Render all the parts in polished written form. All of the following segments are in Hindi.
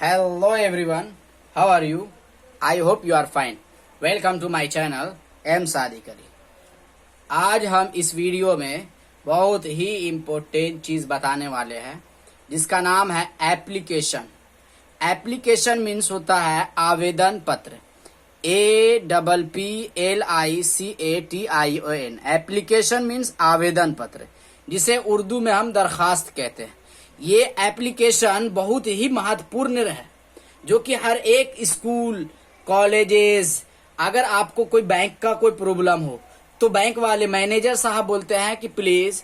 Hello everyone, how are you? I hope you are fine. Welcome to my channel M Sadiq Ali. आज हम इस वीडियो में बहुत ही इम्पोर्टेंट चीज बताने वाले हैं जिसका नाम है एप्लीकेशन। एप्लीकेशन मीन्स होता है आवेदन पत्र। APPLICATION। एप्लीकेशन मीन्स आवेदन पत्र, जिसे उर्दू में हम दरखास्त कहते हैं। ये एप्लीकेशन बहुत ही महत्वपूर्ण है, जो कि हर एक स्कूल, कॉलेजेस, अगर आपको कोई बैंक का कोई प्रॉब्लम हो तो बैंक वाले मैनेजर साहब बोलते हैं कि प्लीज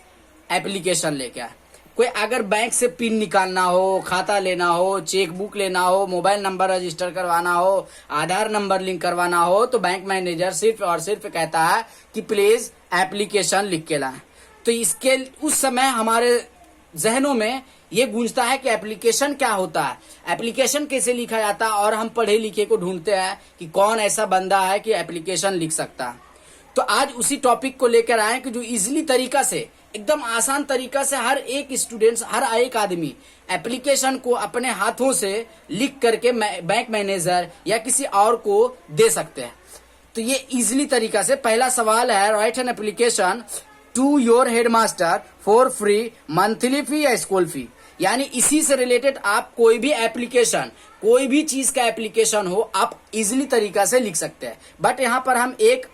एप्लीकेशन लेके आए। कोई अगर बैंक से पिन निकालना हो, खाता लेना हो, चेक बुक लेना हो, मोबाइल नंबर रजिस्टर करवाना हो, आधार नंबर लिंक करवाना हो, तो बैंक मैनेजर सिर्फ और सिर्फ कहता है कि प्लीज एप्लीकेशन लिख के लाएं। तो इसके उस समय हमारे जहनों में ये गूंजता है कि एप्लीकेशन क्या होता है, एप्लीकेशन कैसे लिखा जाता है, और हम पढ़े लिखे को ढूंढते हैं कि कौन ऐसा बंदा है कि एप्लीकेशन लिख सकता है। तो आज उसी टॉपिक को लेकर आए कि जो इजीली तरीका से, एकदम आसान तरीका से हर एक स्टूडेंट्स, हर एक आदमी एप्लीकेशन को अपने हाथों से लिख करके बैंक मैनेजर या किसी और को दे सकते हैं। तो ये इजीली तरीका से पहला सवाल है, write an application to your headmaster for free monthly fee या स्कूल फी। यानी इसी से रिलेटेड आप कोई भी एप्लीकेशन, कोई भी चीज का एप्लीकेशन हो, आप इजीली तरीका से लिख सकते हैं। बट यहाँ पर हम एक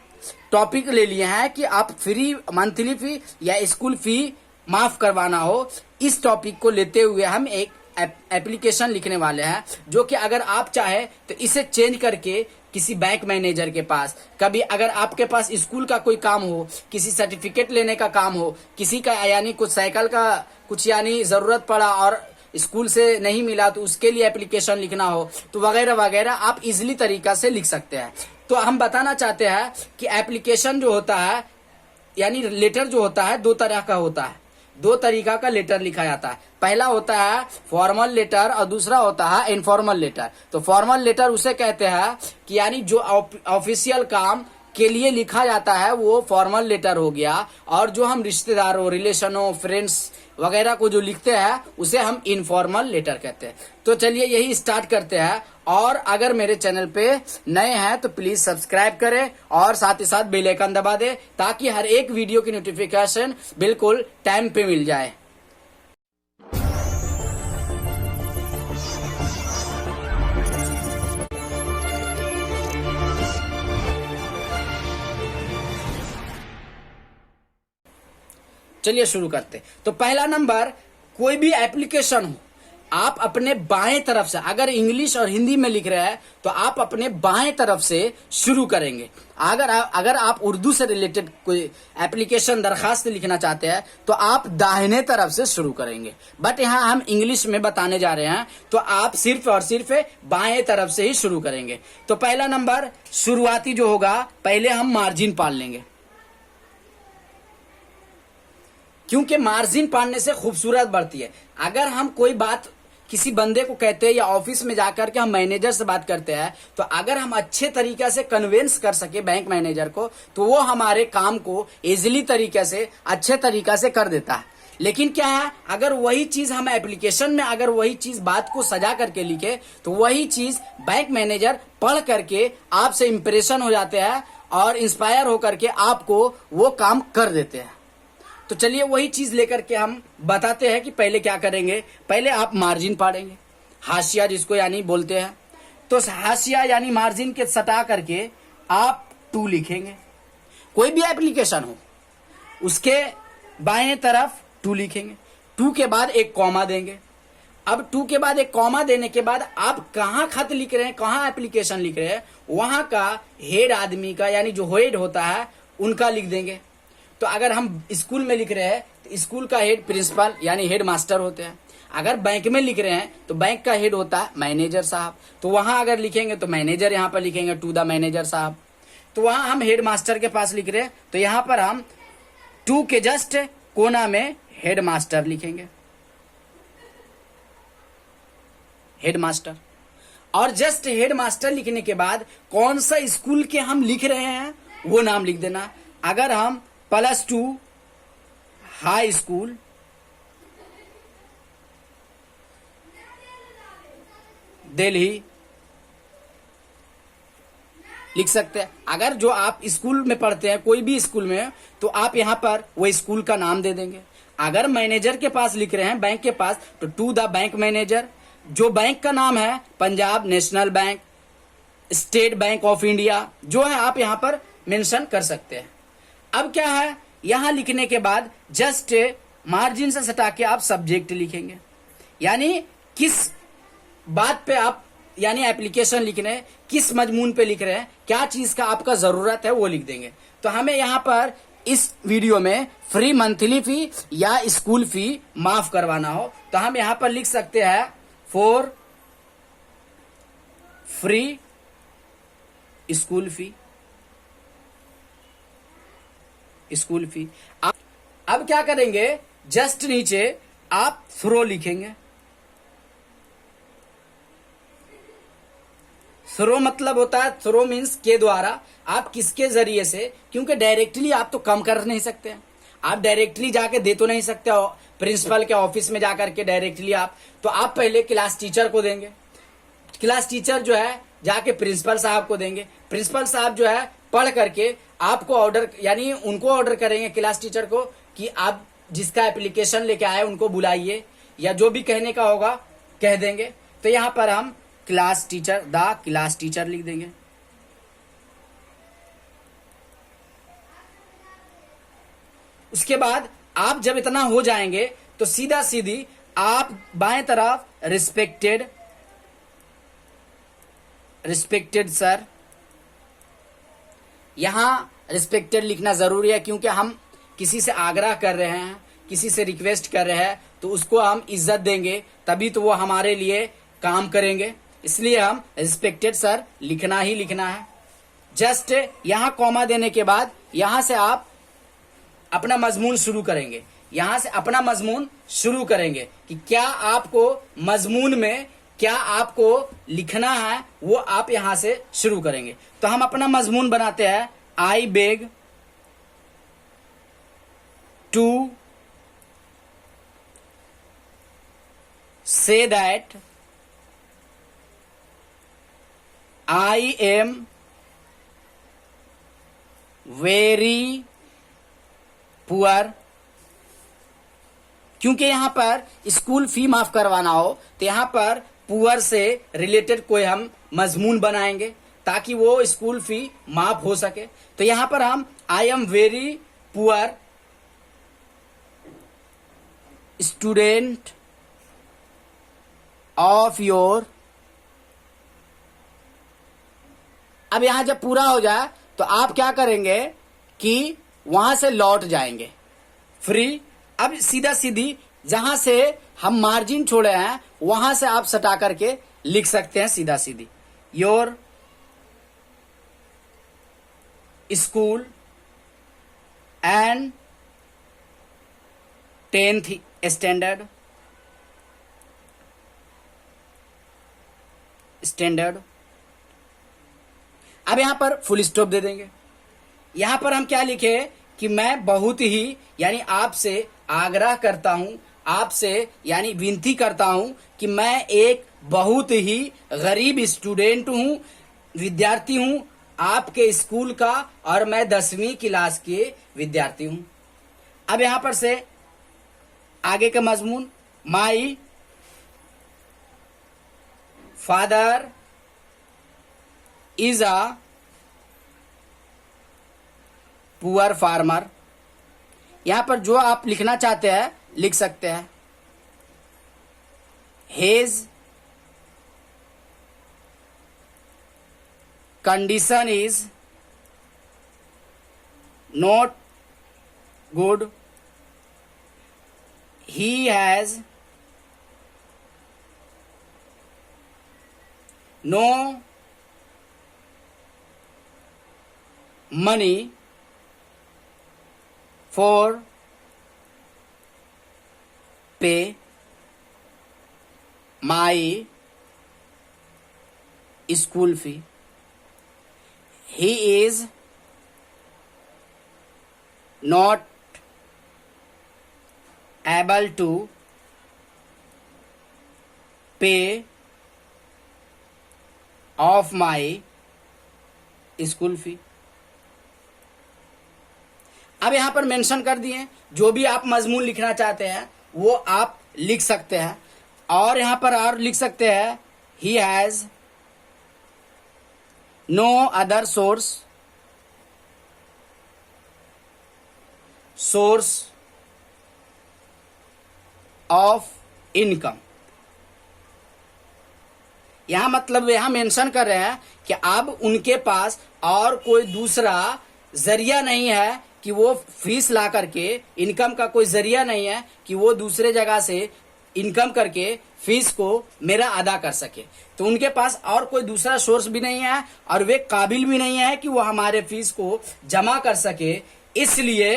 टॉपिक ले लिए हैं कि आप फ्री मंथली फी या स्कूल फी माफ करवाना हो। इस टॉपिक को लेते हुए हम एक एप्लीकेशन लिखने वाले हैं, जो कि अगर आप चाहे तो इसे चेंज करके किसी बैंक मैनेजर के पास, कभी अगर आपके पास स्कूल का कोई काम हो, किसी सर्टिफिकेट लेने का काम हो, किसी का यानी कुछ साइकिल का कुछ यानी जरूरत पड़ा और स्कूल से नहीं मिला तो उसके लिए एप्लीकेशन लिखना हो, तो वगैरह वगैरह आप इजीली तरीका से लिख सकते हैं। तो हम बताना चाहते हैं कि एप्लीकेशन जो होता है यानी लेटर जो होता है दो तरह का होता है, दो तरीका का लेटर लिखा जाता है। पहला होता है फॉर्मल लेटर और दूसरा होता है इनफॉर्मल लेटर। तो फॉर्मल लेटर उसे कहते हैं कि यानी जो ऑफिशियल काम के लिए लिखा जाता है वो फॉर्मल लेटर हो गया, और जो हम रिश्तेदारों, रिलेशनों, फ्रेंड्स वगैरह को जो लिखते हैं उसे हम इनफॉर्मल लेटर कहते हैं। तो चलिए यही स्टार्ट करते हैं। और अगर मेरे चैनल पे नए हैं तो प्लीज सब्सक्राइब करें और साथ ही साथ बेल आइकन दबा दें, ताकि हर एक वीडियो की नोटिफिकेशन बिल्कुल टाइम पे मिल जाए। चलिए शुरू करते। तो पहला नंबर, कोई भी एप्लीकेशन हो, आप अपने बाएं तरफ से, अगर इंग्लिश और हिंदी में लिख रहे हैं तो आप अपने बाएं तरफ से शुरू करेंगे। अगर आप उर्दू से रिलेटेड कोई एप्लीकेशन, दरखास्त लिखना चाहते हैं तो आप दाहिने तरफ से शुरू करेंगे। बट यहाँ हम इंग्लिश में बताने जा रहे हैं तो आप सिर्फ और सिर्फ बाएं तरफ से ही शुरू करेंगे। तो पहला नंबर शुरुआती जो होगा, पहले हम मार्जिन पाल लेंगे, क्योंकि मार्जिन पाड़ने से खूबसूरत बढ़ती है। अगर हम कोई बात किसी बंदे को कहते हैं या ऑफिस में जाकर के हम मैनेजर से बात करते हैं, तो अगर हम अच्छे तरीके से कन्विंस कर सके बैंक मैनेजर को, तो वो हमारे काम को इजीली तरीके से, अच्छे तरीके से कर देता है। लेकिन क्या है, अगर वही चीज हम एप्लीकेशन में, अगर वही चीज बात को सजा करके लिखे, तो वही चीज बैंक मैनेजर पढ़ करके आपसे इंप्रेशन हो जाते हैं और इंस्पायर होकर के आपको वो काम कर देते हैं। तो चलिए वही चीज लेकर के हम बताते हैं कि पहले क्या करेंगे। पहले आप मार्जिन पाड़ेंगे, हाशिया जिसको यानी बोलते हैं। तो हाशिया यानी मार्जिन के सटा करके आप 2 लिखेंगे। कोई भी एप्लीकेशन हो उसके बाएं तरफ 2 लिखेंगे। 2 के बाद एक कॉमा देंगे। अब 2 के बाद एक कॉमा देने के बाद आप कहाँ खत लिख रहे हैं, कहाँ एप्लीकेशन लिख रहे हैं, वहां का हेड आदमी का यानी जो हेड होता है उनका लिख देंगे। तो अगर हम स्कूल में लिख रहे हैं तो स्कूल का हेड प्रिंसिपल यानी हेड मास्टर होते हैं। अगर बैंक में लिख रहे हैं तो बैंक का हेड होता है मैनेजर साहब। तो वहां अगर लिखेंगे तो मैनेजर यहाँ पर लिखेंगे, टू द मैनेजर साहब। तो वहां हम हेड मास्टर के पास लिख रहे हैं तो यहाँ पर हम 2 के जस्ट कोना में हेड मास्टर लिखेंगे, हेड मास्टर। और जस्ट हेड मास्टर लिखने के बाद कौन सा स्कूल के हम लिख रहे हैं वो नाम लिख देना। अगर हम +2 हाई स्कूल दिल्ली लिख सकते हैं। अगर जो आप स्कूल में पढ़ते हैं कोई भी स्कूल में, तो आप यहाँ पर वो स्कूल का नाम दे देंगे। अगर मैनेजर के पास लिख रहे हैं, बैंक के पास, तो टू द बैंक मैनेजर। जो बैंक का नाम है Punjab national bank, state bank of India, जो है आप यहाँ पर मेंशन कर सकते हैं। अब क्या है, यहां लिखने के बाद जस्ट मार्जिन से सटा के आप सब्जेक्ट लिखेंगे, यानी किस बात पे आप, यानी एप्लीकेशन लिख रहे हैं, किस मजमून पे लिख रहे हैं, क्या चीज का आपका जरूरत है वो लिख देंगे। तो हमें यहां पर इस वीडियो में फ्री मंथली फी या स्कूल फी माफ करवाना हो, तो हम यहां पर लिख सकते हैं for free school fee, school fee. अब क्या करेंगे, जस्ट नीचे आप थ्रो लिखेंगे। थ्रो मतलब होता है, थ्रो मीन्स के द्वारा, आप किसके जरिए से, क्योंकि डायरेक्टली आप तो कम कर नहीं सकते हैं, आप डायरेक्टली जाके दे तो नहीं सकते हो प्रिंसिपल के ऑफिस में जाकर के डायरेक्टली आप, तो आप पहले क्लास टीचर को देंगे, क्लास टीचर जो है जाके प्रिंसिपल साहब को देंगे, प्रिंसिपल साहब जो है पढ़ करके आपको ऑर्डर, यानी उनको ऑर्डर करेंगे क्लास टीचर को कि आप जिसका एप्लीकेशन लेके आए उनको बुलाइए, या जो भी कहने का होगा कह देंगे। तो यहां पर हम class teacher, the class teacher लिख देंगे। उसके बाद आप जब इतना हो जाएंगे तो सीधा सीधी आप बाएं तरफ रिस्पेक्टेड, रिस्पेक्टेड सर, यहां रिस्पेक्टेड लिखना जरूरी है, क्योंकि हम किसी से आग्रह कर रहे हैं, किसी से रिक्वेस्ट कर रहे हैं, तो उसको हम इज्जत देंगे, तभी तो वो हमारे लिए काम करेंगे, इसलिए हम रिस्पेक्टेड सर लिखना ही लिखना है। जस्ट यहां कॉमा देने के बाद यहां से आप अपना मजमून शुरू करेंगे, यहां से अपना मजमून शुरू करेंगे कि क्या आपको मजमून में क्या आपको लिखना है, वो आप यहां से शुरू करेंगे। तो हम अपना मजमून बनाते हैं, I beg to say that I am very poor, क्योंकि यहां पर स्कूल फी माफ करवाना हो तो यहां पर पुअर से रिलेटेड कोई हम मजमून बनाएंगे ताकि वो स्कूल फी माफ हो सके। तो यहां पर हम आई am very poor student of your, अब यहां जब पूरा हो जाए तो आप क्या करेंगे कि वहां से लौट जाएंगे फ्री। अब सीधा सीधी जहां से हम मार्जिन छोड़े हैं वहां से आप सटा करके लिख सकते हैं सीधा सीधी, your school and 10th standard अब यहां पर फुल स्टॉप दे देंगे। यहां पर हम क्या लिखे कि मैं बहुत ही, यानी आपसे आग्रह करता हूं, आपसे यानी विनती करता हूं कि मैं एक बहुत ही गरीब स्टूडेंट हूं, विद्यार्थी हूं आपके स्कूल का, और मैं 10वीं क्लास के विद्यार्थी हूं। अब यहां पर से आगे का मजमून, my father is a poor farmer, यहां पर जो आप लिखना चाहते हैं लिख सकते हैं। His condition is not good, he has no money for pay my school fee. He is not able to pay of my school fee. अब यहां पर मेंशन कर दिए, जो भी आप मजमून लिखना चाहते हैं वो आप लिख सकते हैं। और यहां पर और लिख सकते हैं, he has no other source of income. यहां मतलब यहां मेंशन कर रहे हैं कि अब उनके पास और कोई दूसरा जरिया नहीं है कि वो फीस ला करके, इनकम का कोई जरिया नहीं है कि वो दूसरे जगह से इनकम करके फीस को मेरा अदा कर सके। तो उनके पास और कोई दूसरा सोर्स भी नहीं है और वे काबिल भी नहीं है कि वो हमारे फीस को जमा कर सके। इसलिए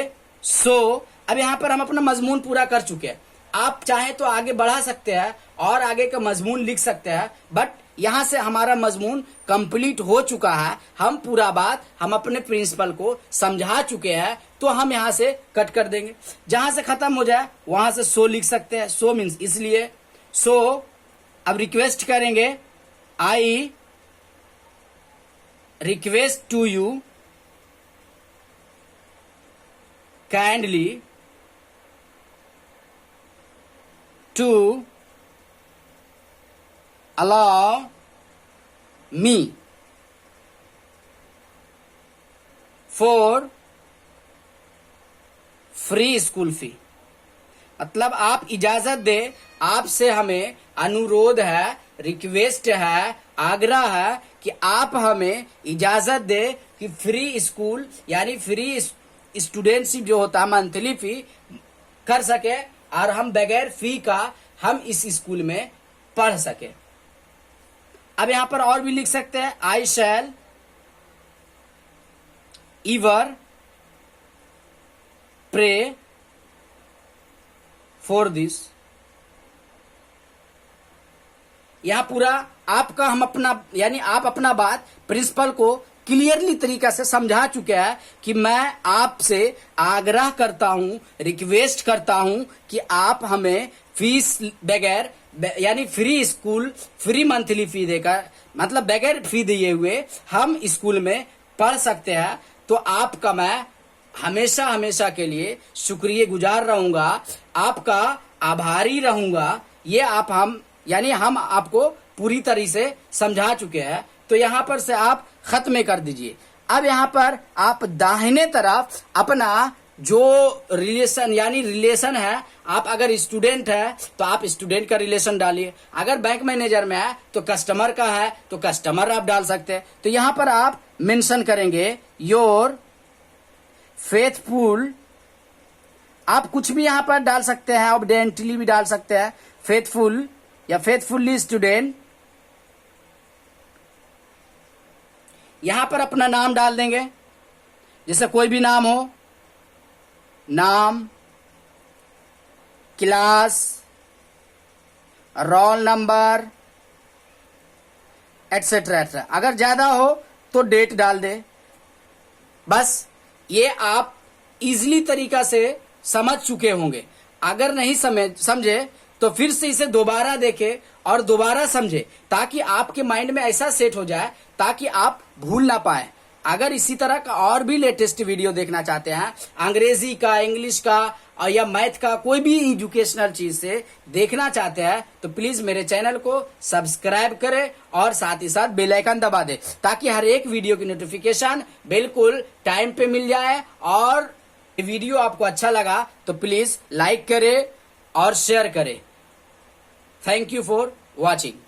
अब यहां पर हम अपना मजमून पूरा कर चुके हैं। आप चाहे तो आगे बढ़ा सकते हैं और आगे का मजमून लिख सकते हैं, बट यहां से हमारा मजमून कंप्लीट हो चुका है। हम पूरा बात हम अपने प्रिंसिपल को समझा चुके हैं, तो हम यहां से कट कर देंगे। जहां से खत्म हो जाए वहां से सो लिख सकते हैं। सो मीन्स इसलिए। सो अब रिक्वेस्ट करेंगे, I request to you kindly to allow me for free school fee। मतलब आप इजाजत दे, आपसे हमें अनुरोध है, रिक्वेस्ट है, आग्रह है कि आप हमें इजाजत दे कि फ्री स्कूल यानी फ्री स्टूडेंटशिप जो होता है मंथली फी कर सके और हम बगैर फी का हम इस स्कूल में पढ़ सके। अब यहां पर और भी लिख सकते हैं, आई शैल इवर प्रे फॉर दिस। यहां पूरा आपका हम अपना यानी आप अपना बात प्रिंसिपल को क्लियरली तरीका से समझा चुके हैं कि मैं आपसे आग्रह करता हूं, रिक्वेस्ट करता हूं कि आप हमें फीस बगैर यानी फ्री स्कूल, फ्री मंथली फी देकर, मतलब बगैर फी दिए हुए हम स्कूल में पढ़ सकते हैं। तो आपका मैं हमेशा हमेशा के लिए शुक्रिया गुजार रहूंगा, आपका आभारी रहूंगा। ये हम आपको पूरी तरह से समझा चुके हैं। तो यहां पर से आप खत्म कर दीजिए। अब यहां पर आप दाहिने तरफ अपना जो रिलेशन है, आप अगर स्टूडेंट है तो आप स्टूडेंट का रिलेशन डालिए, अगर बैंक मैनेजर में है तो कस्टमर का है तो कस्टमर आप डाल सकते हैं। तो यहां पर आप मेंशन करेंगे योर फेथफुल, आप कुछ भी यहां पर डाल सकते हैं, ऑब्डिएंटली भी डाल सकते हैं, फेथफुल या फेथफुल्ली स्टूडेंट। यहां पर अपना नाम डाल देंगे, जैसे कोई भी नाम हो, नाम, class, roll number, etcetera etcetera. अगर ज्यादा हो तो डेट डाल दे। बस ये आप इजीली तरीका से समझ चुके होंगे। अगर नहीं समझे तो फिर से इसे दोबारा देखें और दोबारा समझे, ताकि आपके माइंड में ऐसा सेट हो जाए ताकि आप भूल ना पाए। अगर इसी तरह का और भी लेटेस्ट वीडियो देखना चाहते हैं, अंग्रेजी का, इंग्लिश का और या मैथ का, कोई भी एजुकेशनल चीज से देखना चाहते हैं, तो प्लीज मेरे चैनल को सब्सक्राइब करें और साथ ही साथ बेल आइकन दबा दें, ताकि हर एक वीडियो की नोटिफिकेशन बिल्कुल टाइम पे मिल जाए। और वीडियो आपको अच्छा लगा तो प्लीज लाइक करें और शेयर करें। Thank you for watching.